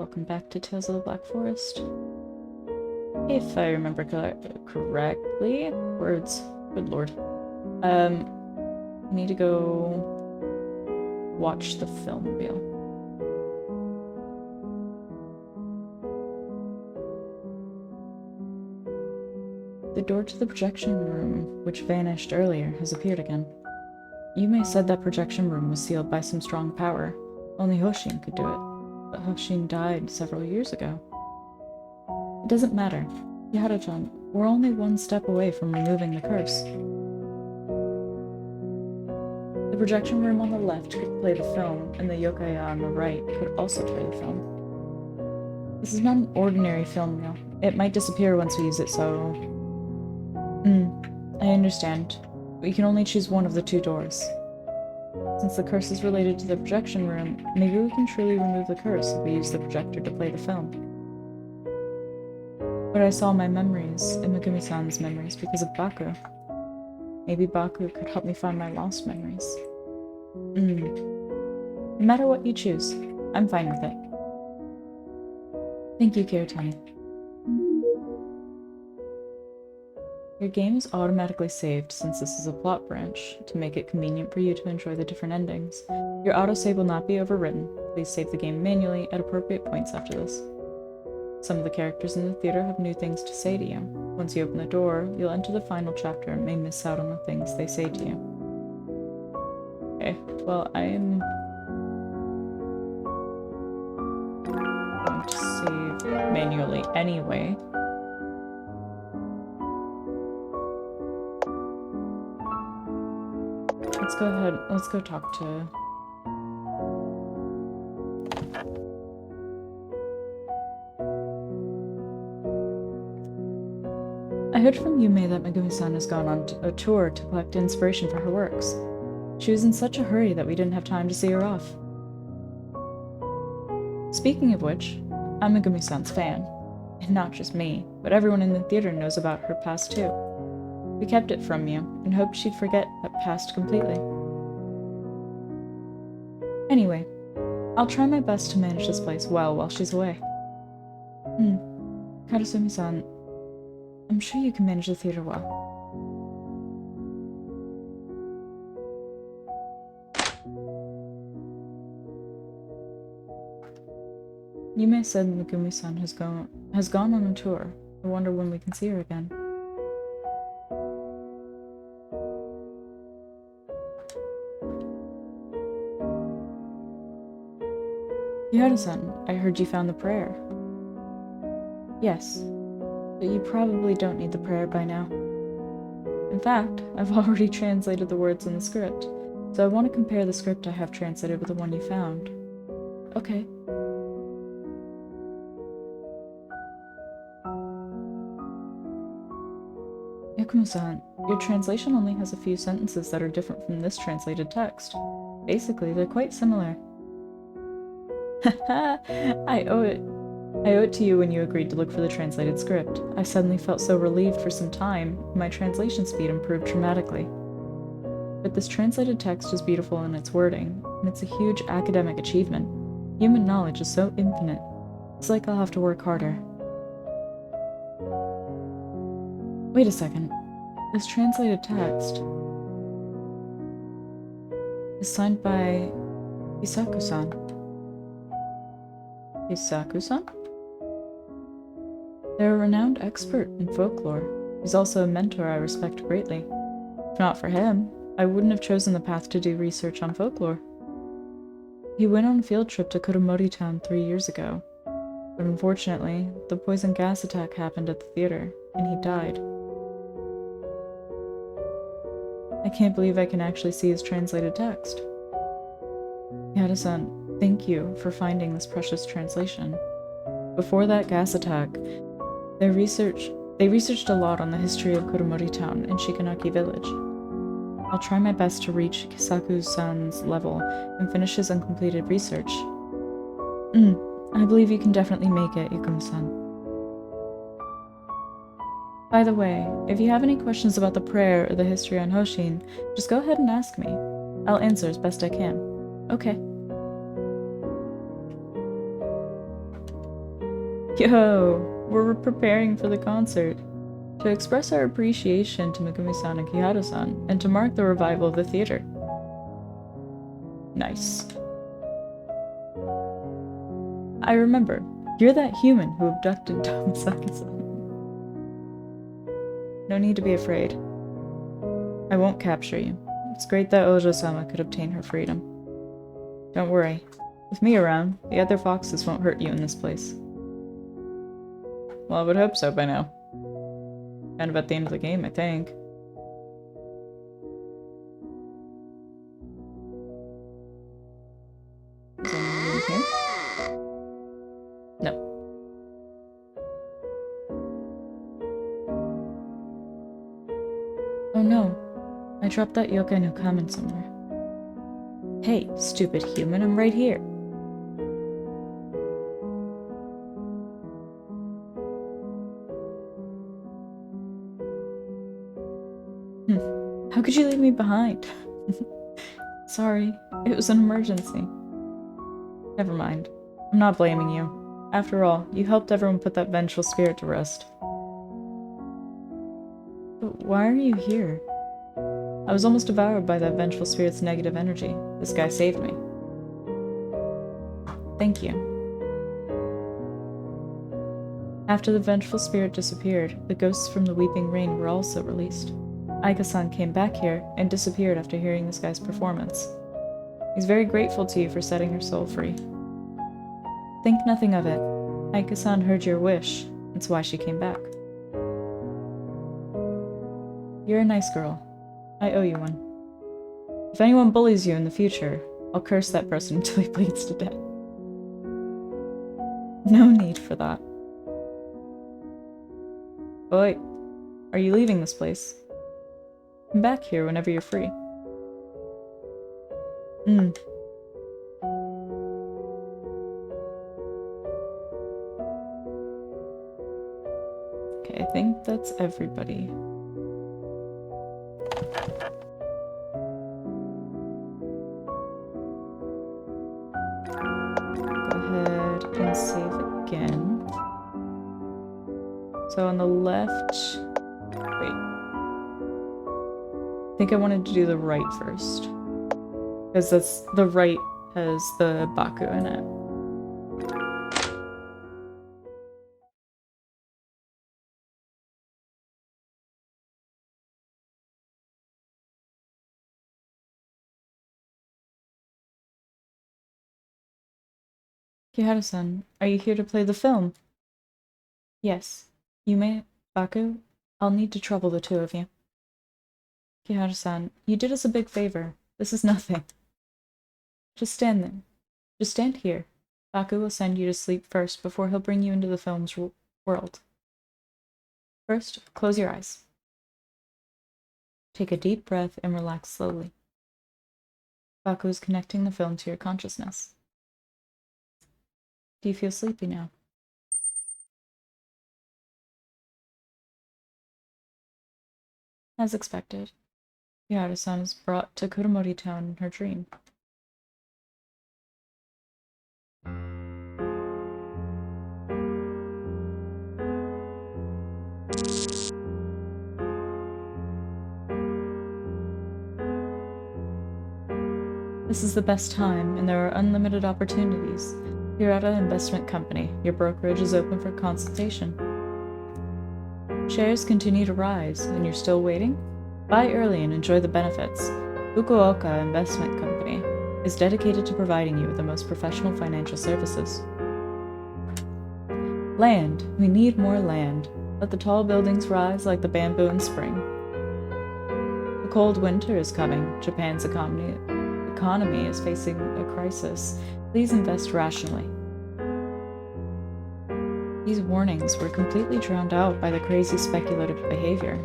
welcome back to Tales of the Black Forest. If I remember correctly, words, good lord. I need to go watch the film reel. The door to the projection room, which vanished earlier, has appeared again. Yume said that projection room was sealed by some strong power. Only Hoshin could do it. But Hoshin died several years ago. It doesn't matter. Yahara-chan, we're only one step away from removing the curse. The projection room on the left could play the film, and the yokaya on the right could also play the film. This is not an ordinary film reel. It might disappear once we use it, so... I understand. We can only choose one of the two doors. Since the curse is related to the projection room, maybe we can truly remove the curse if we use the projector to play the film. But I saw my memories, and Megumi-san's memories, because of Baku. Maybe Baku could help me find my lost memories. No matter what you choose, I'm fine with it. Thank you, Kiritani. Your game is automatically saved since this is a plot branch, to make it convenient for you to enjoy the different endings. Your autosave will not be overwritten. Please save the game manually at appropriate points after this. Some of the characters in the theater have new things to say to you. Once you open the door, you'll enter the final chapter and may miss out on the things they say to you. Okay, well, I am going to save manually anyway. Let's go ahead, let's go talk to... I heard from Yume that Megumi-san has gone on a tour to collect inspiration for her works. She was in such a hurry that we didn't have time to see her off. Speaking of which, I'm Megumi-san's fan. And not just me, but everyone in the theater knows about her past too. We kept it from you, and hoped she'd forget that past completely. Anyway, I'll try my best to manage this place well while she's away. Karasumi-san, I'm sure you can manage the theater well. Yume said Megumi-san has gone on a tour. I wonder when we can see her again. Yahara-san, I heard you found the prayer. Yes, but you probably don't need the prayer by now. In fact, I've already translated the words in the script, so I want to compare the script I have translated with the one you found. Okay. Yakumo-san, your translation only has a few sentences that are different from this translated text. Basically, they're quite similar. Haha, I owe it to you when you agreed to look for the translated script. I suddenly felt so relieved for some time, my translation speed improved dramatically. But this translated text is beautiful in its wording, and it's a huge academic achievement. Human knowledge is so infinite. It's like I'll have to work harder. Wait a second. This translated text is signed by Hisaku-san. Hisaku-san? They're a renowned expert in folklore. He's also a mentor I respect greatly. If not for him, I wouldn't have chosen the path to do research on folklore. He went on a field trip to Kuromori Town 3 years ago, but unfortunately, the poison gas attack happened at the theater, and he died. I can't believe I can actually see his translated text. Yada-san, thank you for finding this precious translation. Before that gas attack, they researched a lot on the history of Kuromori Town and Shikanaki Village. I'll try my best to reach Kisaku-san's level and finish his uncompleted research. I believe you can definitely make it, Yakumo-san. By the way, if you have any questions about the prayer or the history on Hoshin, just go ahead and ask me. I'll answer as best I can. Okay. Yo, we're preparing for the concert. To express our appreciation to Megumi-san and Kiharu-san, and to mark the revival of the theater. Nice. I remember. You're that human who abducted Tomisaki-san. No need to be afraid. I won't capture you. It's great that Ojo-sama could obtain her freedom. Don't worry. With me around, the other foxes won't hurt you in this place. Well, I would hope so by now. Kind of at the end of the game, I think. Is anyone in here? No. Oh no. I dropped that yokai no kamen somewhere. Hey, stupid human, I'm right here. How could you leave me behind? Sorry, it was an emergency. Never mind. I'm not blaming you. After all, you helped everyone put that vengeful spirit to rest. But why are you here? I was almost devoured by that vengeful spirit's negative energy. This guy saved me. Thank you. After the vengeful spirit disappeared, the ghosts from the Weeping Rain were also released. Aika-san came back here and disappeared after hearing this guy's performance. He's very grateful to you for setting her soul free. Think nothing of it. Aika-san heard your wish. That's why she came back. You're a nice girl. I owe you one. If anyone bullies you in the future, I'll curse that person until he bleeds to death. No need for that. Oh wait, are you leaving this place? Come back here whenever you're free. Okay, I think that's everybody. Go ahead and save again. So on the left... Wait. I think I wanted to do the right first. Because that's the right has the Baku in it. Kiharu-san, are you here to play the film? Yes. Yume, Baku, I'll need to trouble the two of you. Kiharu-san, you did us a big favor. This is nothing. Just stand there. Just stand here. Baku will send you to sleep first before he'll bring you into the film's world. First, close your eyes. Take a deep breath and relax slowly. Baku is connecting the film to your consciousness. Do you feel sleepy now? As expected, Kiharu-san is brought to Kuromori Town in her dream. This is the best time, and there are unlimited opportunities. You're at an investment company. Your brokerage is open for consultation. Shares continue to rise, and you're still waiting? Buy early and enjoy the benefits. Fukuoka Investment Company is dedicated to providing you with the most professional financial services. Land. We need more land. Let the tall buildings rise like the bamboo in spring. The cold winter is coming. Japan's economy is facing a crisis. Please invest rationally. These warnings were completely drowned out by the crazy speculative behavior.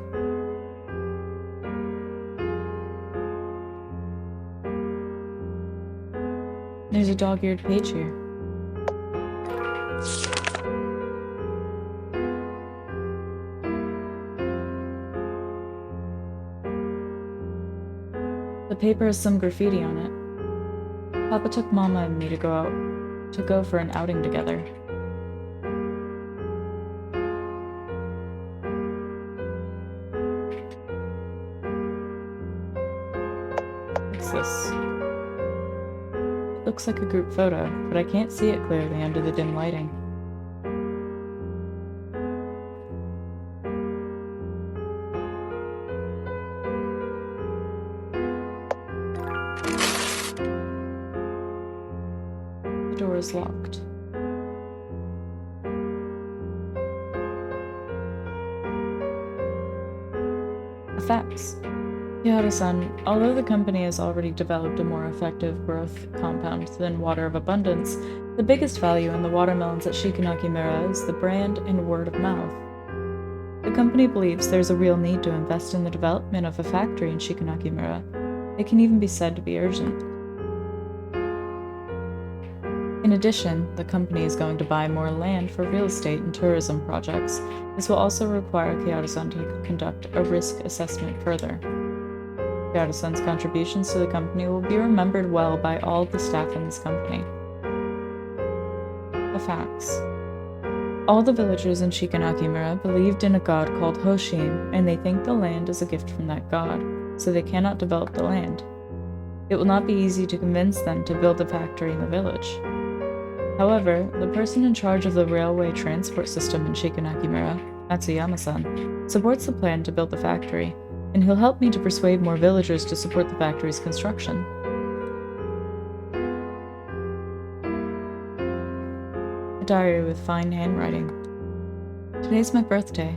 There's a dog-eared page here. The paper has some graffiti on it. Papa took Mama and me to go for an outing together. What's this? It looks like a group photo, but I can't see it clearly under the dim lighting. The door is locked. A fax. Yada-san, although the company has already developed a more effective growth compound than Water of Abundance, the biggest value in the watermelons at Shikanakimura is the brand and word of mouth. The company believes there's a real need to invest in the development of a factory in Shikanakimura. It can even be said to be urgent. In addition, the company is going to buy more land for real estate and tourism projects. This will also require Kyoto-san to conduct a risk assessment further. Kyoto-san's contributions to the company will be remembered well by all the staff in this company. The facts. All the villagers in Shikanakimura believed in a god called Hoshin, and they think the land is a gift from that god, so they cannot develop the land. It will not be easy to convince them to build a factory in the village. However, the person in charge of the railway transport system in Shikanakimura, Matsuyama-san, supports the plan to build the factory, and he'll help me to persuade more villagers to support the factory's construction. A diary with fine handwriting. Today's my birthday.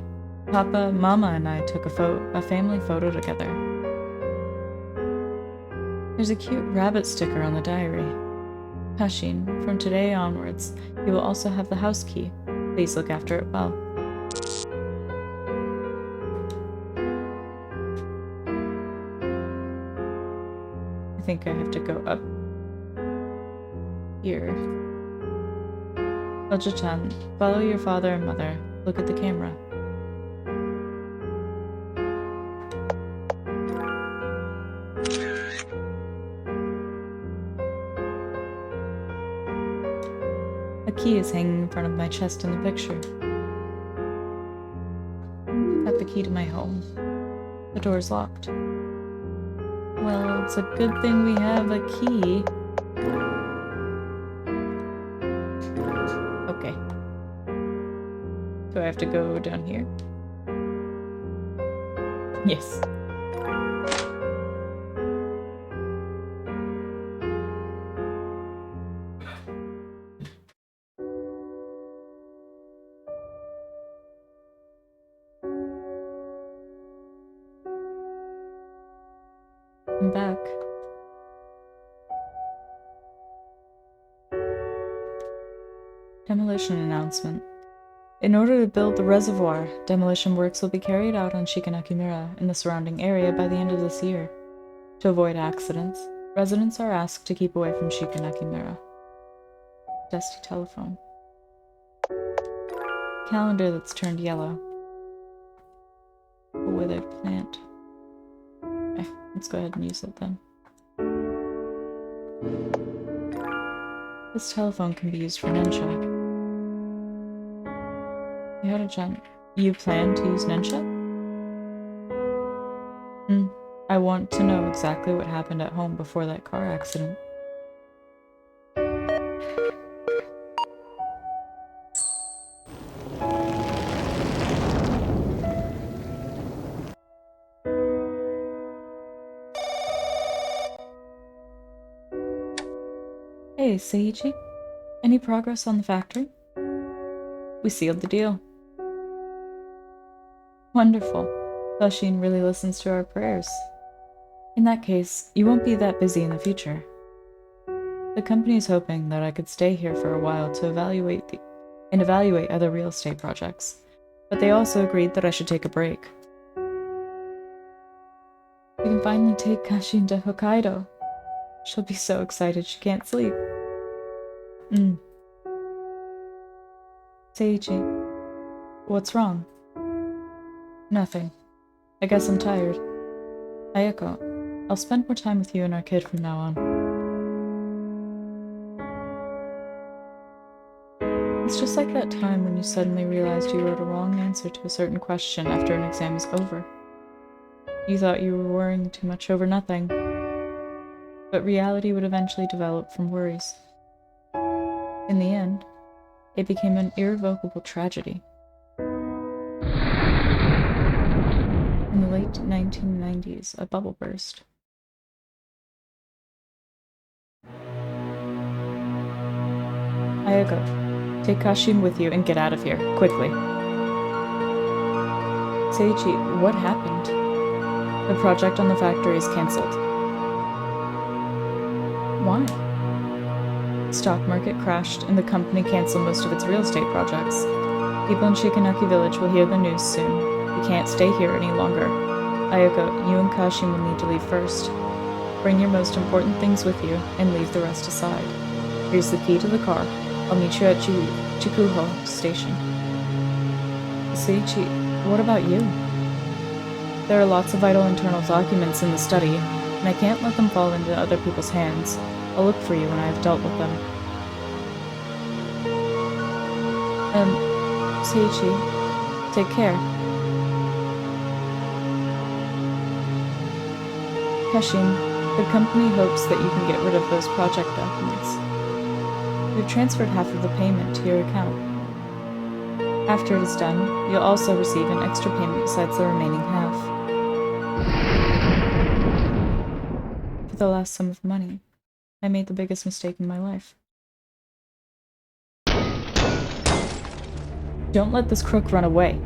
Papa, Mama, and I took a family photo together. There's a cute rabbit sticker on the diary. Hashin, from today onwards, you will also have the house key. Please look after it well. I think I have to go up here. Ojo-chan, follow your father and mother. Look at the camera. A key is hanging in front of my chest in the picture. Got the key to my home. The door's locked. Well, it's a good thing we have a key. Okay. Do I have to go down here? Yes. I'm back. Demolition announcement. In order to build the reservoir, demolition works will be carried out on Shikanakimura and the surrounding area by the end of this year. To avoid accidents, residents are asked to keep away from Shikanakimura. Dusty telephone. Calendar that's turned yellow. A withered plant. Okay, let's go ahead and use it then. This telephone can be used for Nensha. Yoda-chan, you plan to use Nensha? I want to know exactly what happened at home before that car accident. Hey, Seiichi. Any progress on the factory? We sealed the deal. Wonderful. Hoshin really listens to our prayers. In that case, you won't be that busy in the future. The company is hoping that I could stay here for a while to evaluate other real estate projects, but they also agreed that I should take a break. We can finally take Kashin to Hokkaido. She'll be so excited she can't sleep. Seiichi, what's wrong? Nothing. I guess I'm tired. Ayako, I'll spend more time with you and our kid from now on. It's just like that time when you suddenly realized you wrote a wrong answer to a certain question after an exam was over. You thought you were worrying too much over nothing. but reality would eventually develop from worries. In the end, it became an irrevocable tragedy. In the late 1990s, a bubble burst. Ayako, take Kashin with you and get out of here, quickly. Seiichi, what happened? The project on the factory is cancelled. Why? The stock market crashed and the company canceled most of its real estate projects. People in Shikanaki village will hear the news soon. We can't stay here any longer. Ayako, you and Kashin will need to leave first. Bring your most important things with you and leave the rest aside. Here's the key to the car. I'll meet you at Chikuho Station. Seiichi, what about you? There are lots of vital internal documents in the study, and I can't let them fall into other people's hands. I'll look for you when I have dealt with them. Seiichi, take care. Kashin, the company hopes that you can get rid of those project documents. We've transferred half of the payment to your account. After it is done, you'll also receive an extra payment besides the remaining half. For the last sum of money, I made the biggest mistake in my life. Don't let this crook run away.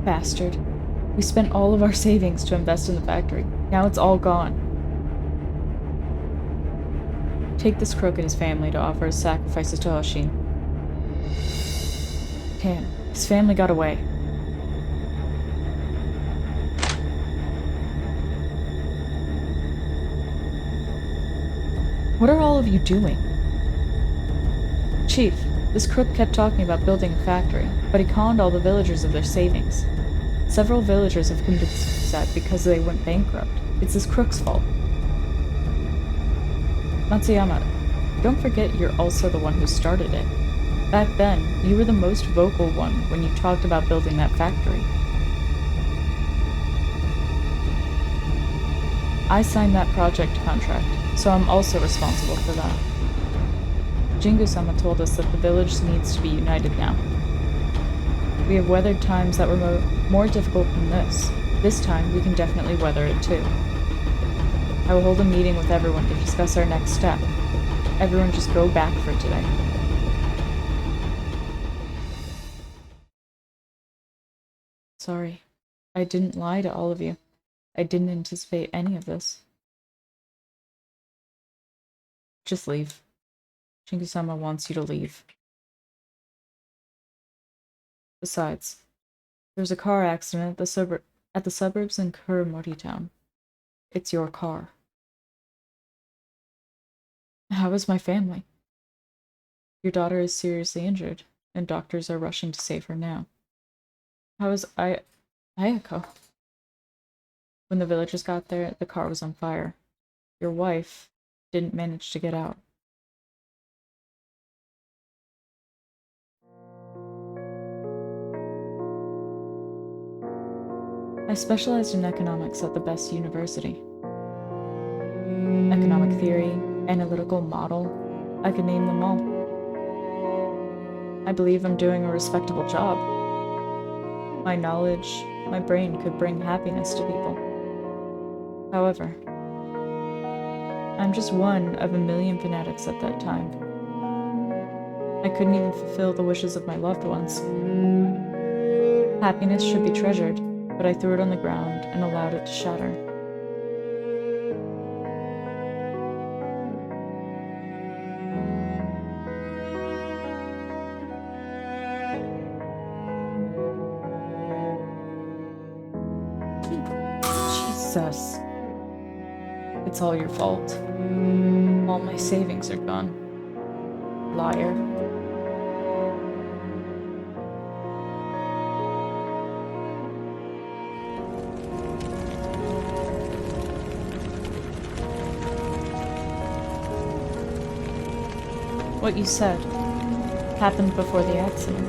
Bastard. We spent all of our savings to invest in the factory. Now it's all gone. Take this crook and his family to offer his sacrifices to Hoshin. Damn, his family got away. What are all of you doing? Chief, this crook kept talking about building a factory, but he conned all the villagers of their savings. Several villagers have committed suicide because they went bankrupt. It's this crook's fault. Matsuyama, don't forget you're also the one who started it. Back then, you were the most vocal one when you talked about building that factory. I signed that project contract, so I'm also responsible for that. Jingu-sama told us that the village needs to be united now. We have weathered times that were more difficult than this. This time, we can definitely weather it too. I will hold a meeting with everyone to discuss our next step. Everyone just go back for today. Sorry. I didn't lie to all of you. I didn't anticipate any of this. Just leave. Jingu-sama wants you to leave. Besides, there's a car accident at the suburbs in Kuromori town. It's your car. How is my family? Your daughter is seriously injured, and doctors are rushing to save her now. How is Ayako? When the villagers got there, the car was on fire. Your wife didn't manage to get out. I specialized in economics at the best university. Economic theory, analytical model, I could name them all. I believe I'm doing a respectable job. My knowledge, my brain could bring happiness to people. However, I'm just one of a million fanatics at that time. I couldn't even fulfill the wishes of my loved ones. Happiness should be treasured, but I threw it on the ground and allowed it to shatter. Jesus. It's all your fault. All my savings are gone. Liar. What you said happened before the accident.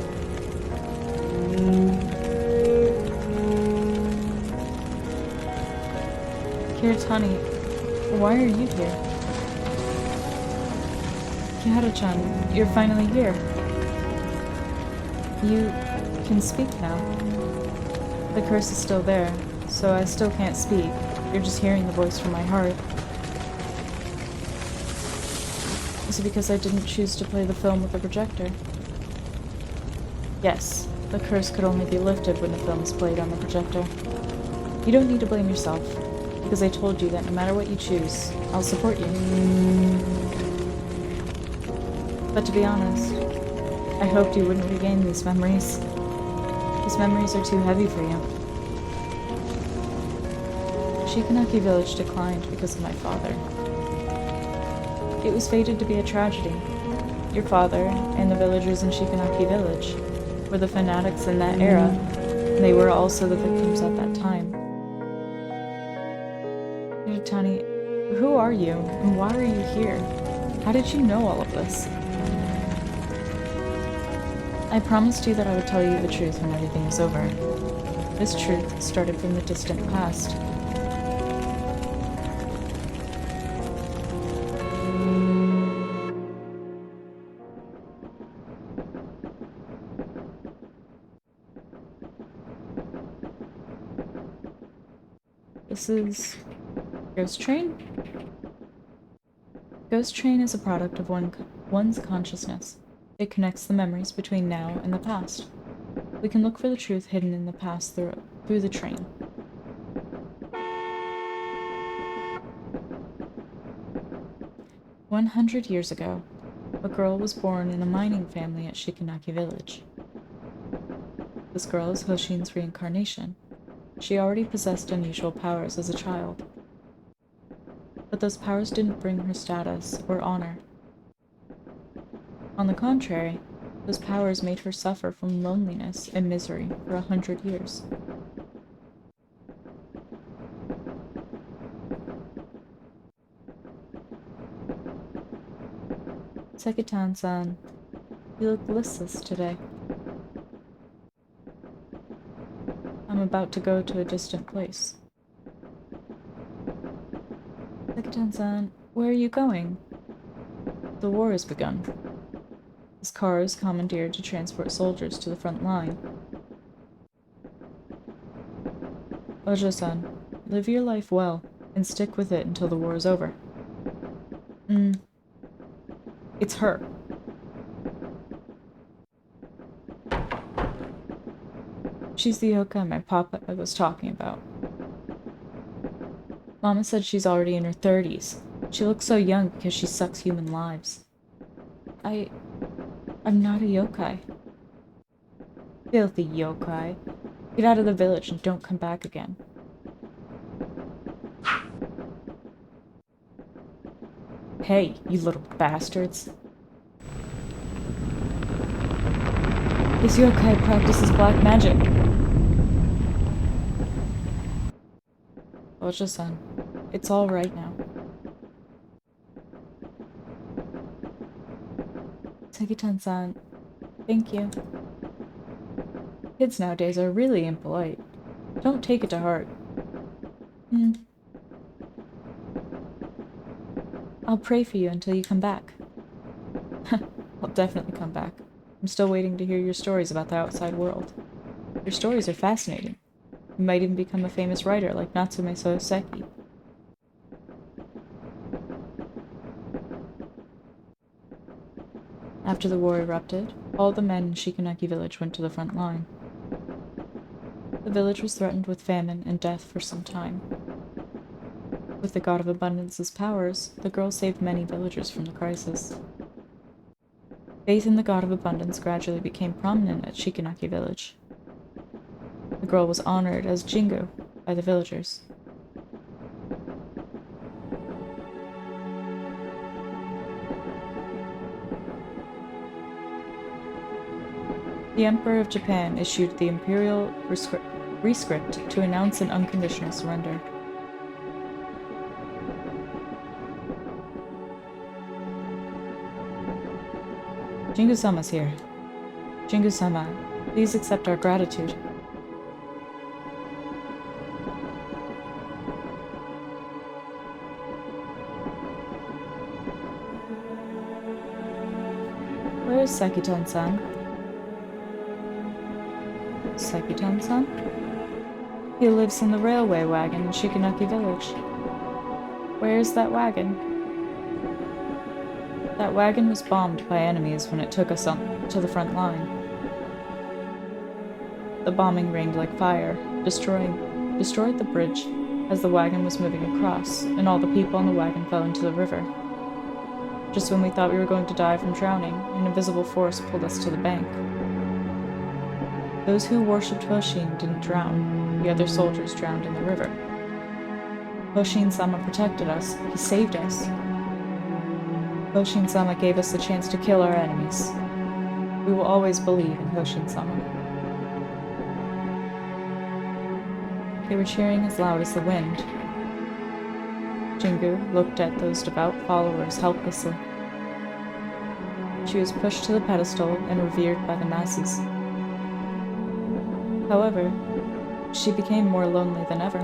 Kiritani, why are you here? Kihara-chan, you're finally here. You can speak now. The curse is still there, so I still can't speak. You're just hearing the voice from my heart. Is it because I didn't choose to play the film with the projector? Yes, the curse could only be lifted when the film is played on the projector. You don't need to blame yourself, because I told you that no matter what you choose, I'll support you. But to be honest, I hoped you wouldn't regain these memories. These memories are too heavy for you. Shikanaki Village declined because of my father. It was fated to be a tragedy. Your father and the villagers in Shikanaki Village were the fanatics in that era, and they were also the victims at that time. Tani, who are you, and why are you here? How did you know all of this? I promised you that I would tell you the truth when everything is over. This truth started from the distant past. This is Ghost Train? Ghost Train is a product of one's consciousness. It connects the memories between now and the past. We can look for the truth hidden in the past through the train. "100 years ago, a girl was born in a mining family at Shikanaki Village. This girl is Hoshin's reincarnation. She already possessed unusual powers as a child. But those powers didn't bring her status or honor. On the contrary, those powers made her suffer from loneliness and misery for 100 years. Sekitan-san, you look listless today. I'm about to go to a distant place. Sekitan-san, where are you going? The war has begun. This car is commandeered to transport soldiers to the front line. Ojo-san, live your life well, and stick with it until the war is over. It's her. She's the yokai my papa was talking about. Mama said she's already in her 30s. She looks so young because she sucks human lives. I'm not a yokai. Filthy yokai. Get out of the village and don't come back again. Hey, you little bastards. This yokai practices black magic. Ojo-san, it's all right now. Sekitan-san, thank you. Kids nowadays are really impolite. Don't take it to heart. I'll pray for you until you come back. I'll definitely come back. I'm still waiting to hear your stories about the outside world. Your stories are fascinating. You might even become a famous writer like Natsume Soseki. After the war erupted, all the men in Shikanaki village went to the front line. The village was threatened with famine and death for some time. With the god of abundance's powers, the girl saved many villagers from the crisis. Faith in the god of abundance gradually became prominent at Shikanaki village. The girl was honored as Jingu by the villagers. The Emperor of Japan issued the imperial rescript to announce an unconditional surrender. Jingu-sama's here. Jingu-sama, please accept our gratitude. Where is Sekitan-san? Sekitan-san? He lives in the railway wagon in Shikanaki Village. Where is that wagon? That wagon was bombed by enemies when it took us to the front line. The bombing rained like fire, destroyed the bridge as the wagon was moving across, and all the people on the wagon fell into the river. Just when we thought we were going to die from drowning, an invisible force pulled us to the bank. Those who worshipped Hoshin didn't drown. The other soldiers drowned in the river. Hoshin-sama protected us. He saved us. Hoshin-sama gave us the chance to kill our enemies. We will always believe in Hoshin-sama. They were cheering as loud as the wind. Jingu looked at those devout followers helplessly. She was pushed to the pedestal and revered by the masses. However, she became more lonely than ever.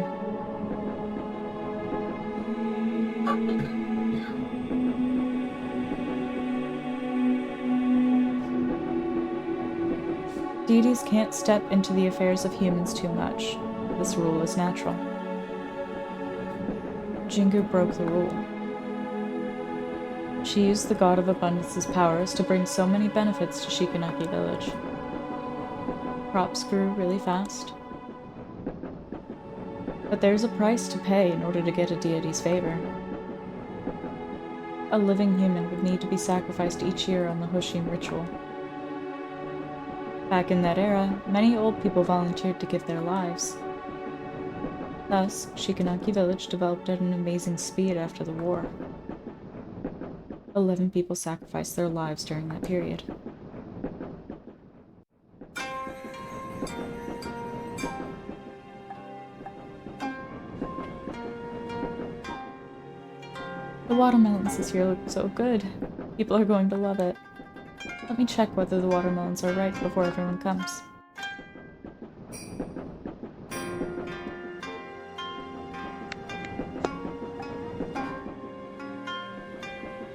Deities can't step into the affairs of humans too much. This rule is natural. Jingu broke the rule. She used the God of Abundance's powers to bring so many benefits to Shikanaki Village. Crops grew really fast. But there's a price to pay in order to get a deity's favor. A living human would need to be sacrificed each year on the Hoshin ritual. Back in that era, many old people volunteered to give their lives. Thus, Shikanaki Village developed at an amazing speed after the war. 11 people sacrificed their lives during that period. The watermelons this year look so good. People are going to love it. Let me check whether the watermelons are ripe before everyone comes.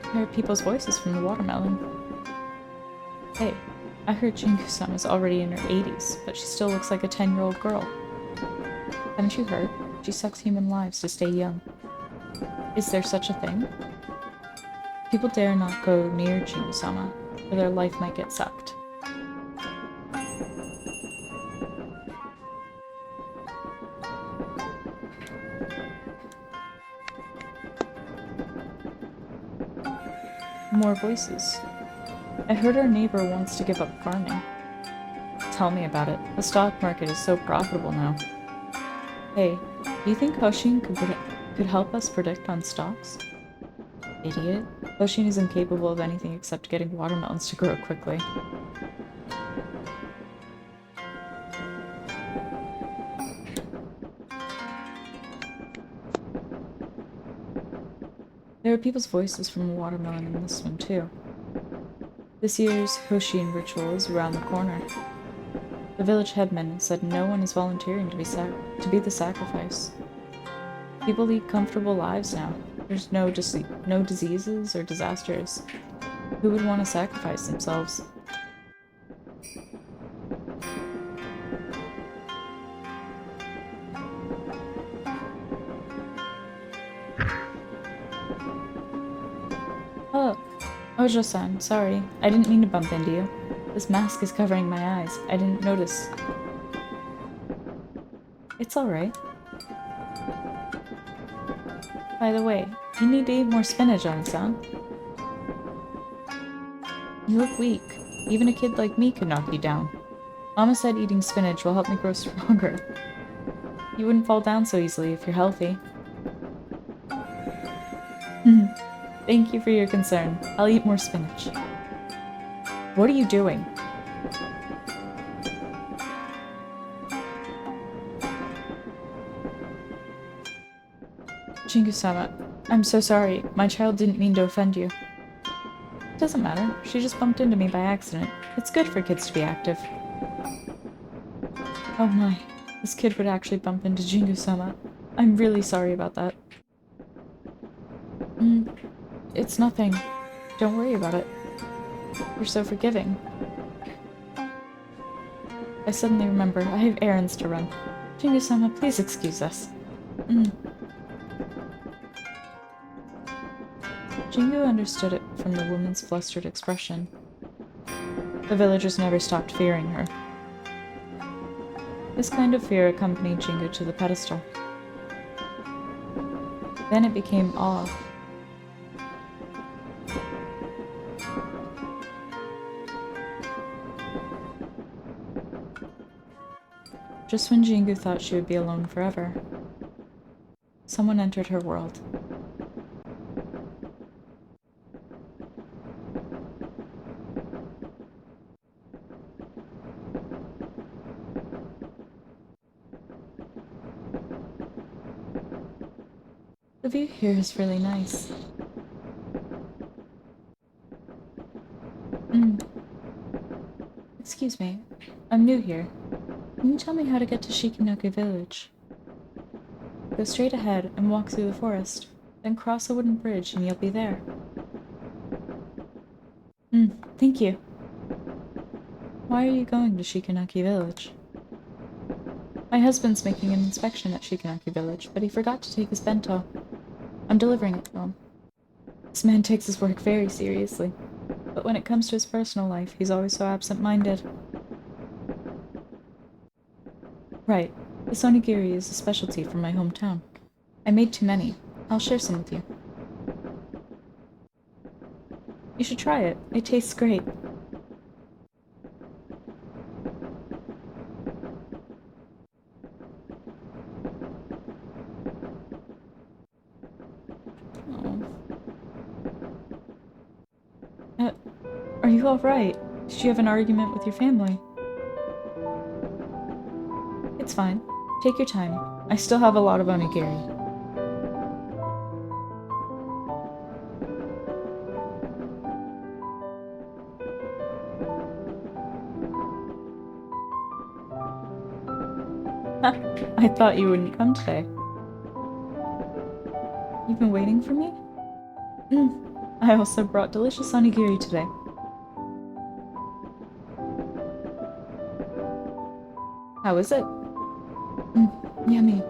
I heard people's voices from the watermelon. Hey, I heard Jingu-san is already in her 80s, but she still looks like a 10-year-old girl. Haven't you heard? She sucks human lives to stay young. Is there such a thing? People dare not go near Jingu-sama, or their life might get sucked. More voices. I heard our neighbor wants to give up farming. Tell me about it. The stock market is so profitable now. Hey, do you think Hoshin could help us predict on stocks? Idiot. Hoshin is incapable of anything except getting watermelons to grow quickly. There are people's voices from the watermelon in this one too. This year's Hoshin ritual is around the corner. The village headman said no one is volunteering to be the sacrifice. People lead comfortable lives now. There's no diseases or disasters. Who would want to sacrifice themselves? Oh, Ojo-san, sorry. I didn't mean to bump into you. This mask is covering my eyes. I didn't notice. It's alright. By the way, you need to eat more spinach, Ana-san. You look weak. Even a kid like me could knock you down. Mama said eating spinach will help me grow stronger. You wouldn't fall down so easily if you're healthy. Thank you for your concern. I'll eat more spinach. What are you doing? Jingu-sama, I'm so sorry. My child didn't mean to offend you. It doesn't matter. She just bumped into me by accident. It's good for kids to be active. Oh my. This kid would actually bump into Jingu-sama. I'm really sorry about that. It's nothing. Don't worry about it. You're so forgiving. I suddenly remember I have errands to run. Jingu-sama, please excuse us. Jingu understood it from the woman's flustered expression. The villagers never stopped fearing her. This kind of fear accompanied Jingu to the pedestal. Then it became awe. Just when Jingu thought she would be alone forever, someone entered her world. The view here is really nice. Excuse me, I'm new here. Can you tell me how to get to Shikinaki village? Go straight ahead and walk through the forest, then cross a wooden bridge and you'll be there. Thank you. Why are you going to Shikinaki village? My husband's making an inspection at Shikinaki village, but he forgot to take his bento. I'm delivering it to him. This man takes his work very seriously, but when it comes to his personal life, he's always so absent-minded. Right. This onigiri is a specialty from my hometown. I made too many. I'll share some with you. You should try it. It tastes great. Are you alright? Did you have an argument with your family? It's fine. Take your time. I still have a lot of onigiri. I thought you wouldn't come today. You've been waiting for me? I also brought delicious onigiri today. How is it? Yummy.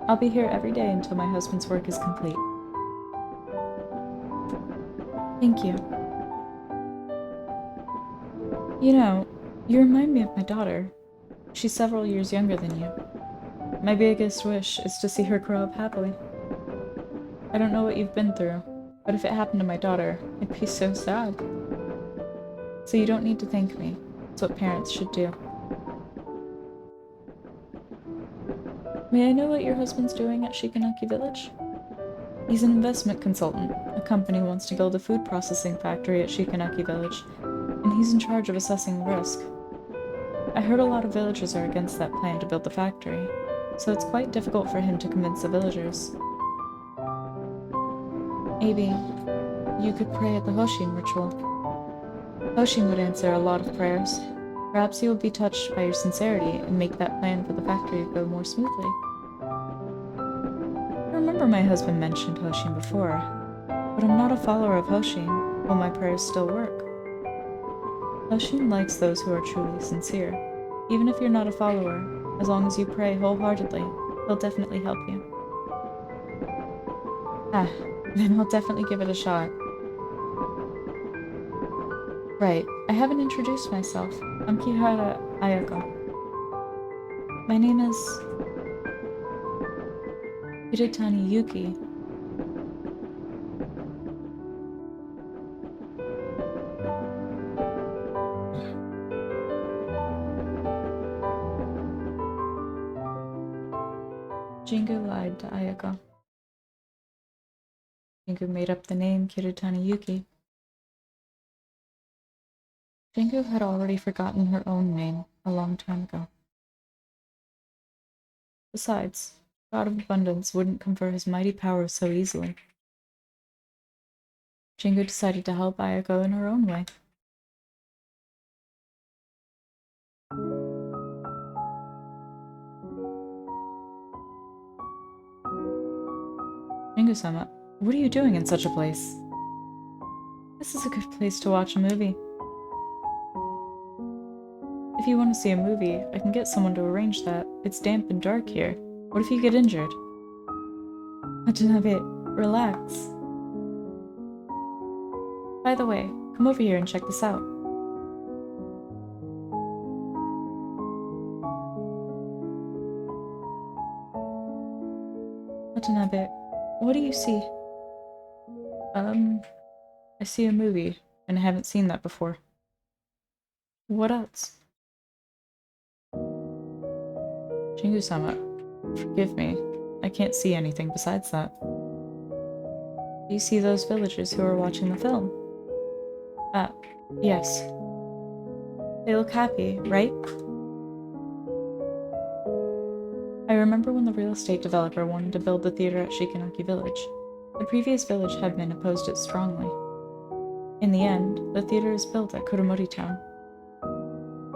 I'll be here every day until my husband's work is complete. Thank you. You know, you remind me of my daughter. She's several years younger than you. My biggest wish is to see her grow up happily. I don't know what you've been through, but if it happened to my daughter, I'd be so sad. So you don't need to thank me. It's what parents should do. May I know what your husband's doing at Shikinaki Village? He's an investment consultant. A company wants to build a food processing factory at Shikinaki Village, and he's in charge of assessing the risk. I heard a lot of villagers are against that plan to build the factory, so it's quite difficult for him to convince the villagers. Maybe you could pray at the Hoshin ritual. Hoshin would answer a lot of prayers. Perhaps he will be touched by your sincerity and make that plan for the factory go more smoothly. I remember my husband mentioned Hoshin before, but I'm not a follower of Hoshin, while my prayers still work. Hoshin likes those who are truly sincere. Even if you're not a follower, as long as you pray wholeheartedly, he'll definitely help you. Then I'll definitely give it a shot. Right, I haven't introduced myself. I'm Kihara Ayako. My name is Hiratani Yuki. Jingu lied to Ayako. Jingu made up the name Kiritani Yuki. Jingu had already forgotten her own name a long time ago. Besides, God of Abundance wouldn't confer his mighty powers so easily. Jingu decided to help Ayako in her own way. Jingu-sama, what are you doing in such a place? This is a good place to watch a movie. If you want to see a movie, I can get someone to arrange that. It's damp and dark here. What if you get injured? Watanabe, relax. By the way, come over here and check this out. Watanabe, what do you see? I see a movie, and I haven't seen that before. What else? Jingu-sama, forgive me. I can't see anything besides that. Do you see those villagers who are watching the film? Yes. They look happy, right? I remember when the real estate developer wanted to build the theater at Shikanaki Village. The previous village headman opposed it strongly. In the end, the theater is built at Kuromori Town.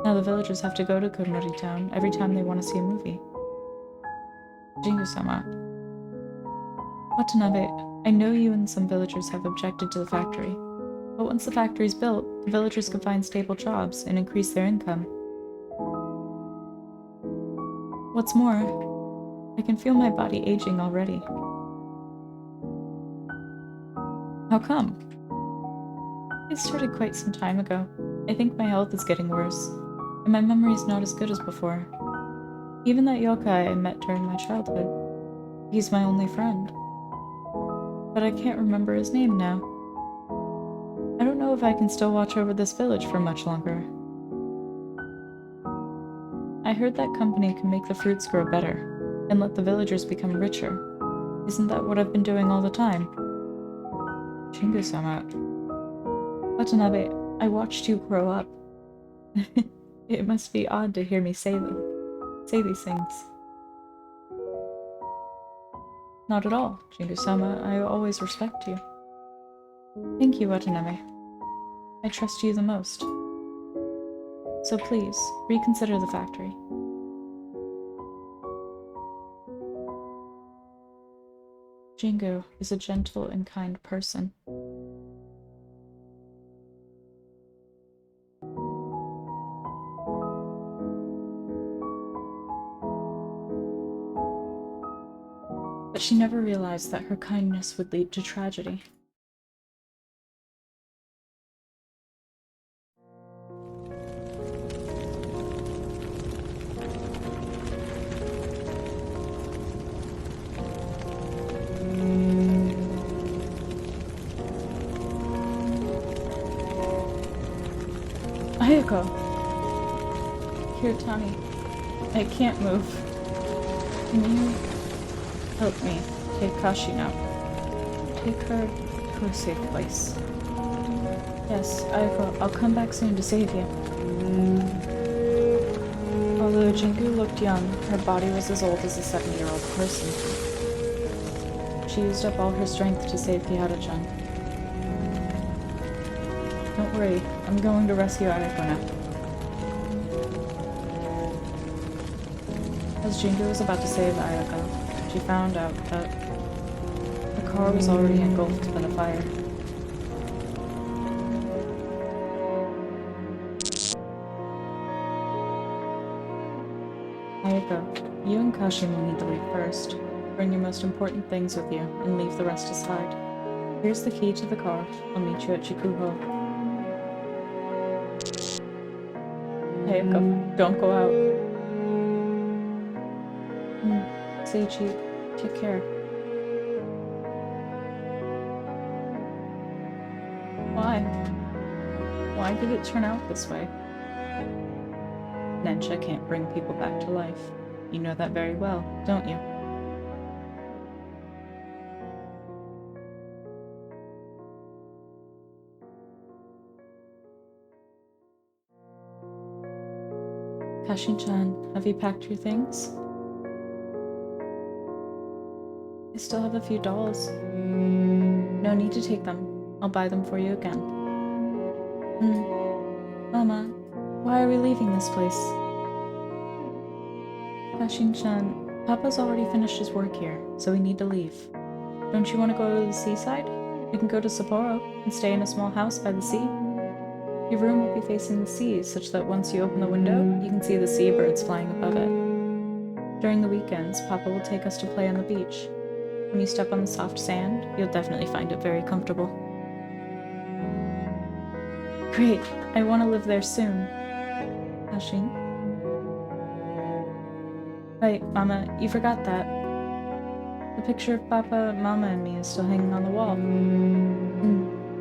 Now the villagers have to go to Kuromori Town every time they want to see a movie. Jingu-sama. Watanabe, I know you and some villagers have objected to the factory, but once the factory is built, the villagers can find stable jobs and increase their income. What's more, I can feel my body aging already. How come? It started quite some time ago. I think my health is getting worse, and my memory is not as good as before. Even that yokai I met during my childhood, he's my only friend. But I can't remember his name now. I don't know if I can still watch over this village for much longer. I heard that company can make the fruits grow better, and let the villagers become richer. Isn't that what I've been doing all the time? Jingu-sama. Watanabe, I watched you grow up. It must be odd to hear me say these things. Not at all, Jingu-sama. I always respect you. Thank you, Watanabe. I trust you the most. So please, reconsider the factory. Jingu is a gentle and kind person. But she never realized that her kindness would lead to tragedy. Ayako! Here, Tani. I can't move. Can you help me take Kashi now? Take her to a safe place. Yes, Ayako, I'll come back soon to save you. Although Jingu looked young, her body was as old as a 7-year-old person. She used up all her strength to save Kihara-chan. Don't worry, I'm going to rescue Ayako now. As Jingu was about to save Ayako, she found out that the car was already engulfed in a fire. Ayako, you and Kashi will need to leave first. Bring your most important things with you, and leave the rest aside. Here's the key to the car. I'll meet you at Chikuho. Ayako, don't go out. Seiichi, take care. Why? Why did it turn out this way? Nensha can't bring people back to life. You know that very well, don't you? Kashin-chan, have you packed your things? I still have a few dolls. No need to take them. I'll buy them for you again. Mama, why are we leaving this place? Kashin-chan, Papa's already finished his work here, so we need to leave. Don't you want to go to the seaside? You can go to Sapporo and stay in a small house by the sea. Your room will be facing the sea, such that once you open the window, you can see the seabirds flying above it. During the weekends, Papa will take us to play on the beach. When you step on the soft sand, you'll definitely find it very comfortable. Great, I want to live there soon. Kashin? Right, Mama, you forgot that. The picture of Papa, Mama, and me is still hanging on the wall.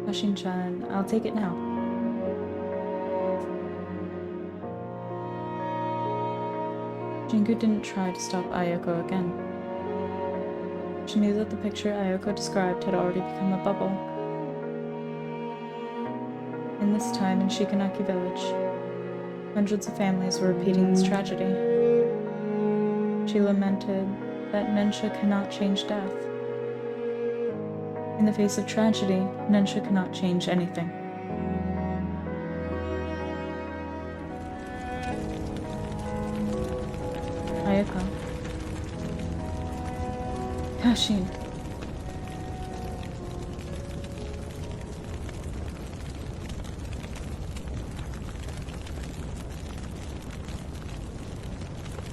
Kashin-chan, I'll take it now. Jingu didn't try to stop Ayako again. She knew that the picture Ayako described had already become a bubble. And this time in Shikanaki village, hundreds of families were repeating this tragedy. She lamented that Nensha cannot change death. In the face of tragedy, Nensha cannot change anything. Ayako. Kashin.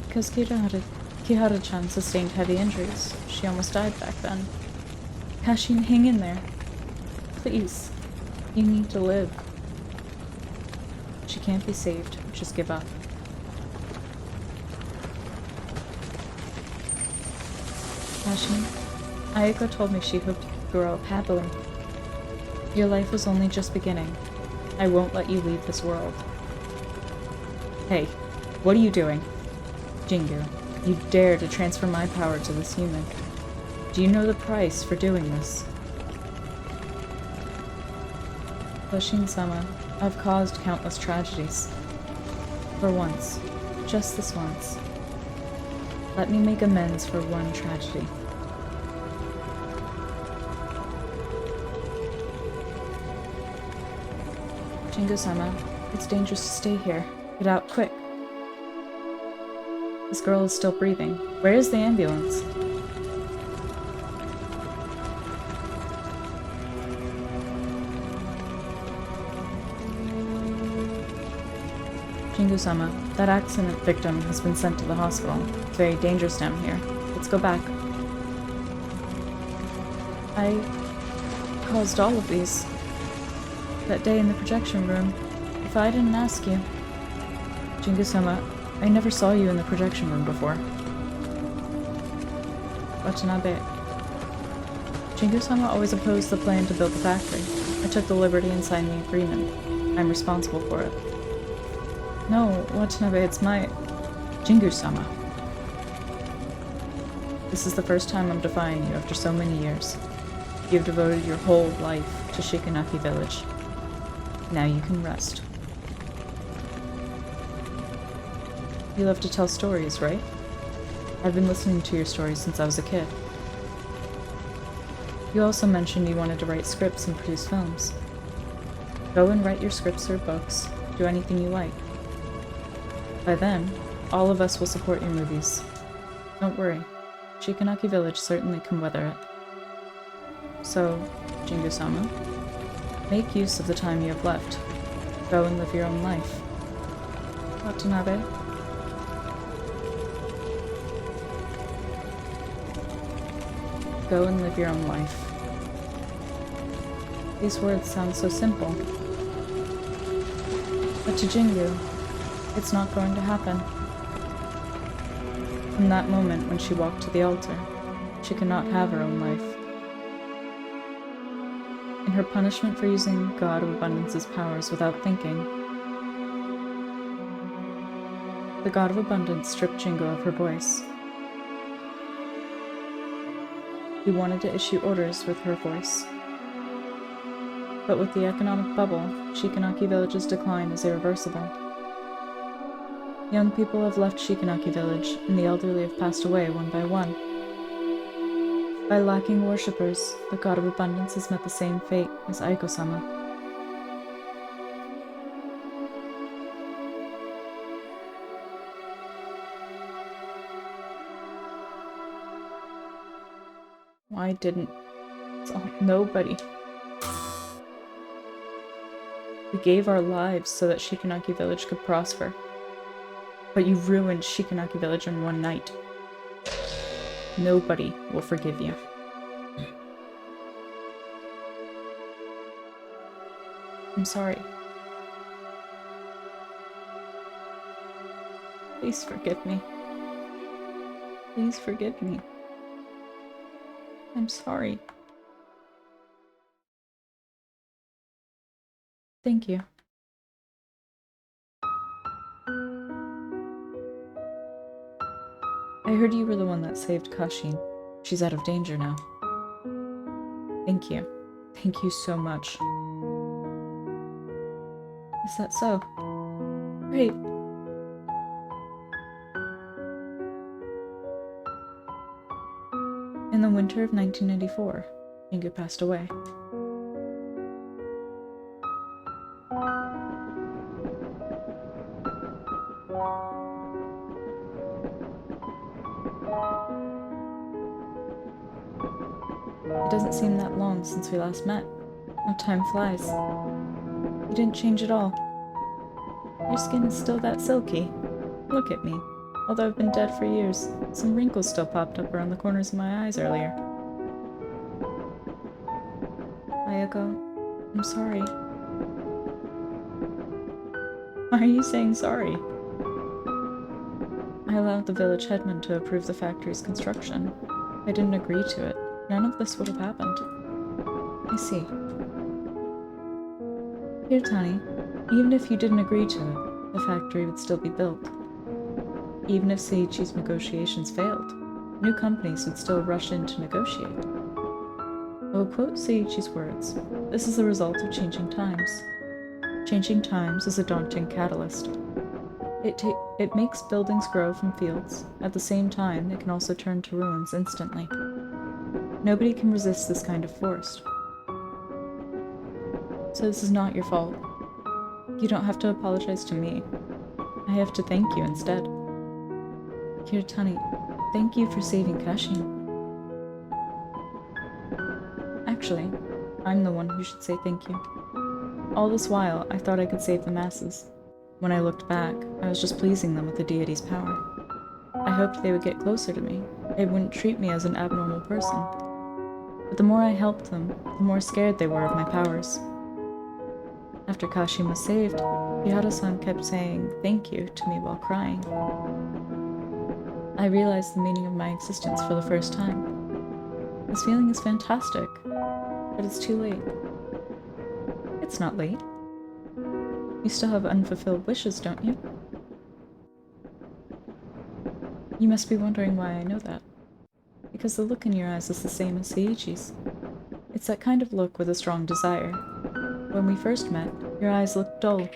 Because Kihara-chan sustained heavy injuries. She almost died back then. Kashin, hang in there. Please. You need to live. She can't be saved. Just give up. Kashin, Ayako told me she hoped you could grow up happily. Your life was only just beginning. I won't let you leave this world. Hey, what are you doing? Jingu, you dare to transfer my power to this human. Do you know the price for doing this? Kashin-sama, I've caused countless tragedies. For once, just this once, let me make amends for one tragedy. Jingu-sama, it's dangerous to stay here. Get out quick. This girl is still breathing. Where is the ambulance? Jingu-sama, that accident victim has been sent to the hospital. It's very dangerous down here. Let's go back. I caused all of these. That day in the projection room. If I didn't ask you... Jingu-sama, I never saw you in the projection room before. Watanabe. Jingu-sama always opposed the plan to build the factory. I took the liberty and signed the agreement. I'm responsible for it. No, Watanabe, it's my... Jingu-sama. This is the first time I'm defying you after so many years. You've devoted your whole life to Shikanaki village. Now you can rest. You love to tell stories, right? I've been listening to your stories since I was a kid. You also mentioned you wanted to write scripts and produce films. Go and write your scripts or books. Do anything you like. By then, all of us will support your movies. Don't worry. Shikanaki village certainly can weather it. So, Jingu-sama, make use of the time you have left. Go and live your own life. Watanabe? Go and live your own life. These words sound so simple. But to Jingu, it's not going to happen. From that moment when she walked to the altar, she could not have her own life. In her punishment for using God of Abundance's powers without thinking, the God of Abundance stripped Jingu of her voice. He wanted to issue orders with her voice. But with the economic bubble, Shikanaki Village's decline is irreversible. Young people have left Shikanaki Village, and the elderly have passed away one by one. By lacking worshippers, the God of Abundance has met the same fate as Aiko-sama. Why didn't nobody We gave our lives so that Shikanaki Village could prosper. But you ruined Shikanaki Village in one night. Nobody will forgive you. I'm sorry. Please forgive me. Please forgive me. I'm sorry. Thank you. I heard you were the one that saved Kashin. She's out of danger now. Thank you. Thank you so much. Is that so? Great. In the winter of 1994, Inga passed away. It doesn't seem that long since we last met. How time flies. You didn't change at all. Your skin is still that silky. Look at me. Although I've been dead for years, some wrinkles still popped up around the corners of my eyes earlier. Ayako, I'm sorry. Why are you saying sorry? I allowed the village headman to approve the factory's construction. If I didn't agree to it, none of this would have happened. I see. Here, Tani, even if you didn't agree to it, the factory would still be built. Even if Seiichi's negotiations failed, new companies would still rush in to negotiate. I will quote Seiichi's words. This is the result of changing times. Changing times is a daunting catalyst. It makes buildings grow from fields. At the same time, it can also turn to ruins instantly. Nobody can resist this kind of force. So this is not your fault. You don't have to apologize to me. I have to thank you instead. Kiritani, thank you for saving Kashin. Actually, I'm the one who should say thank you. All this while, I thought I could save the masses. When I looked back, I was just pleasing them with the deity's power. I hoped they would get closer to me. They wouldn't treat me as an abnormal person. But the more I helped them, the more scared they were of my powers. After Kashin was saved, Yihara-san kept saying thank you to me while crying. I realized the meaning of my existence for the first time. This feeling is fantastic, but it's too late. It's not late. You still have unfulfilled wishes, don't you? You must be wondering why I know that. Because the look in your eyes is the same as Seiichi's. It's that kind of look with a strong desire. When we first met, your eyes looked dull.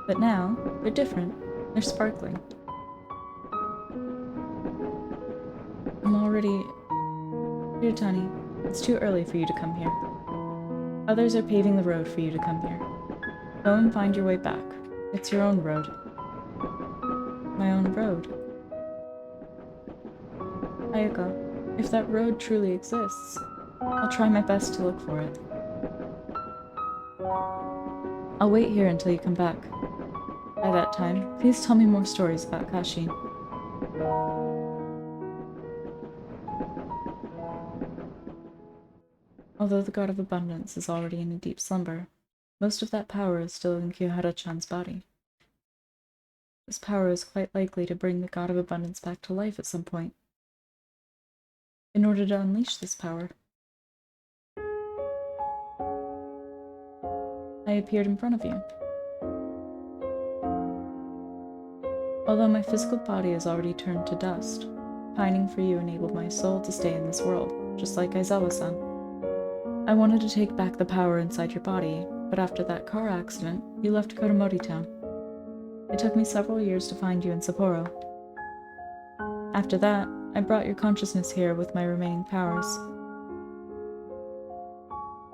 But now, they're different. They're sparkling. I'm already... Hiratani, it's too early for you to come here. Others are paving the road for you to come here. Go and find your way back. It's your own road. My own road. Ayaka, if that road truly exists, I'll try my best to look for it. I'll wait here until you come back. By that time, please tell me more stories about Kashin. Although the God of Abundance is already in a deep slumber, most of that power is still in Kyohara-chan's body. This power is quite likely to bring the God of Abundance back to life at some point. In order to unleash this power, I appeared in front of you. Although my physical body has already turned to dust, pining for you enabled my soul to stay in this world, just like Aizawa-san. I wanted to take back the power inside your body, but after that car accident, you left Kodomori Town. It took me several years to find you in Sapporo. After that, I brought your consciousness here with my remaining powers.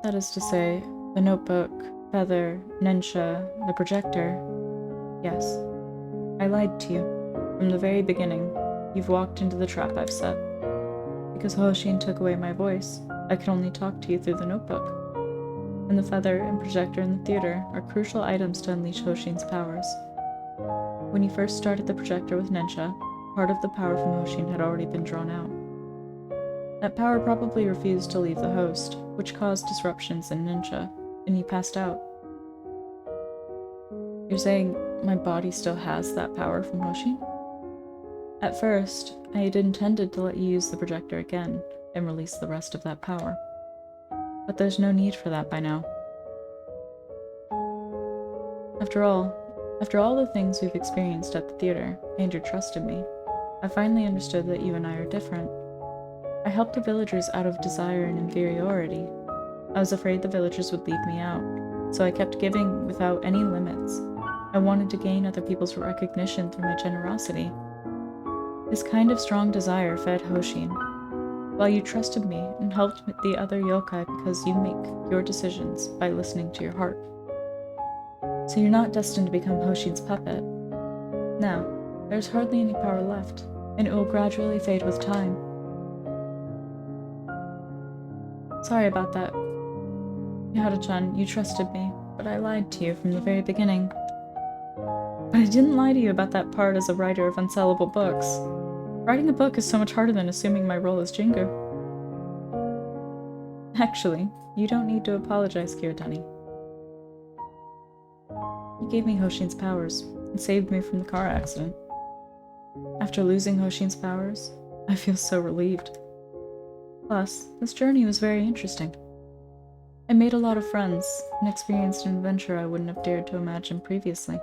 That is to say, the notebook, feather, Nensha, the projector. Yes, I lied to you. From the very beginning, you've walked into the trap I've set. Because Hoshin took away my voice, I could only talk to you through the notebook. and the feather and projector in the theater are crucial items to unleash Hoshin's powers. When you first started the projector with Nensha, part of the power from Hoshin had already been drawn out. That power probably refused to leave the host, which caused disruptions in Nensha, and he passed out. You're saying my body still has that power from Hoshin? At first, I had intended to let you use the projector again and release the rest of that power. But there's no need for that by now. After all the things we've experienced at the theater, and your trust in me, I finally understood that you and I are different. I helped the villagers out of desire and inferiority. I was afraid the villagers would leave me out, so I kept giving without any limits. I wanted to gain other people's recognition through my generosity. This kind of strong desire fed Hoshin, while you trusted me and helped the other yokai because you make your decisions by listening to your heart. So you're not destined to become Hoshin's puppet. Now, there's hardly any power left, and it will gradually fade with time. Sorry about that. Yahara-chan, you trusted me, but I lied to you from the very beginning. But I didn't lie to you about that part as a writer of unsellable books. Writing a book is so much harder than assuming my role as Jingu. Actually, you don't need to apologize, Kirotani. You gave me Hoshin's powers and saved me from the car accident. After losing Hoshin's powers, I feel so relieved. Plus, this journey was very interesting. I made a lot of friends and experienced an adventure I wouldn't have dared to imagine previously.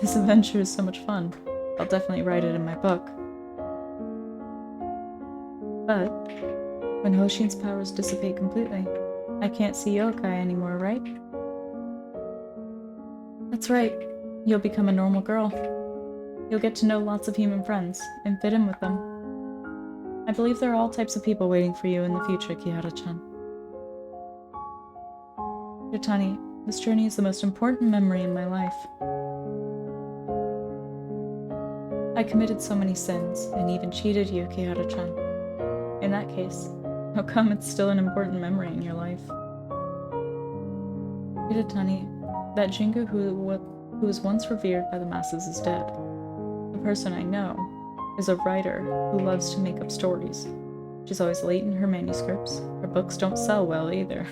This adventure is so much fun. I'll definitely write it in my book. But when Hoshin's powers dissipate completely, I can't see yokai anymore, right? That's right. You'll become a normal girl. You'll get to know lots of human friends and fit in with them. I believe there are all types of people waiting for you in the future, Kihara-chan. Yotani, this journey is the most important memory in my life. I committed so many sins, and even cheated you, Kihara-chan. In that case, how come it's still an important memory in your life? Yotani, that Jingu who was once revered by the masses is dead. The person I know is a writer who loves to make up stories. She's always late in her manuscripts. Her books don't sell well either.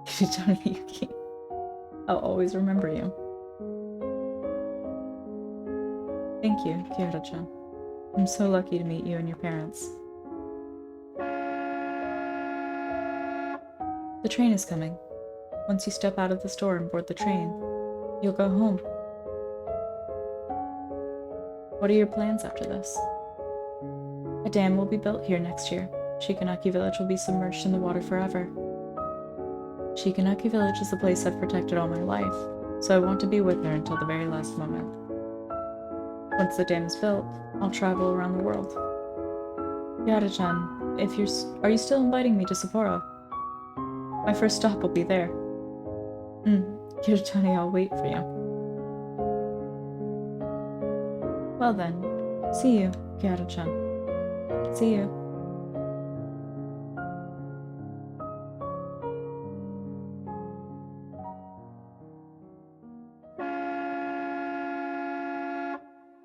Yotani Yuki, I'll always remember you. Thank you, Kihara-chan. I'm so lucky to meet you and your parents. The train is coming. Once you step out of the store and board the train, you'll go home. What are your plans after this? A dam will be built here next year. Shikanaki Village will be submerged in the water forever. Shikanaki Village is the place I've protected all my life, so I want to be with her until the very last moment. Once the dam is built, I'll travel around the world. Yara-chan, are you still inviting me to Sapporo? My first stop will be there. Kirotani, I'll wait for you. Well then, see you, Yara-chan. See you.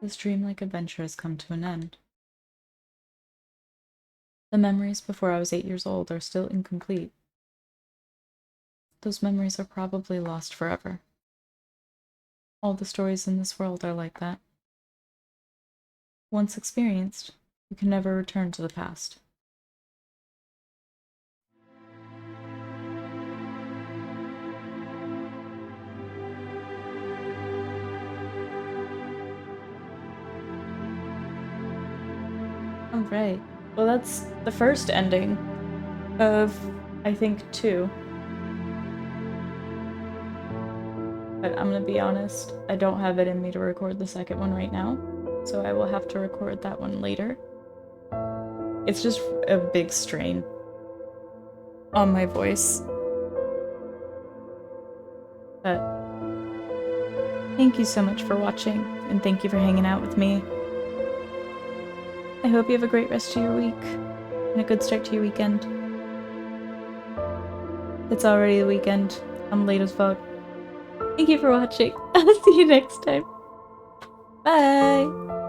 This dreamlike adventure has come to an end. The memories before I was 8 years old are still incomplete. Those memories are probably lost forever. All the stories in this world are like that. Once experienced, you can never return to the past. Alright, well that's the first ending of, I think, 2. But I'm gonna be honest, I don't have it in me to record the second one right now, so I will have to record that one later. It's just a big strain on my voice. But thank you so much for watching, and thank you for hanging out with me. I hope you have a great rest of your week, and a good start to your weekend. It's already the weekend. I'm late as fuck. Thank you for watching. I'll see you next time. Bye!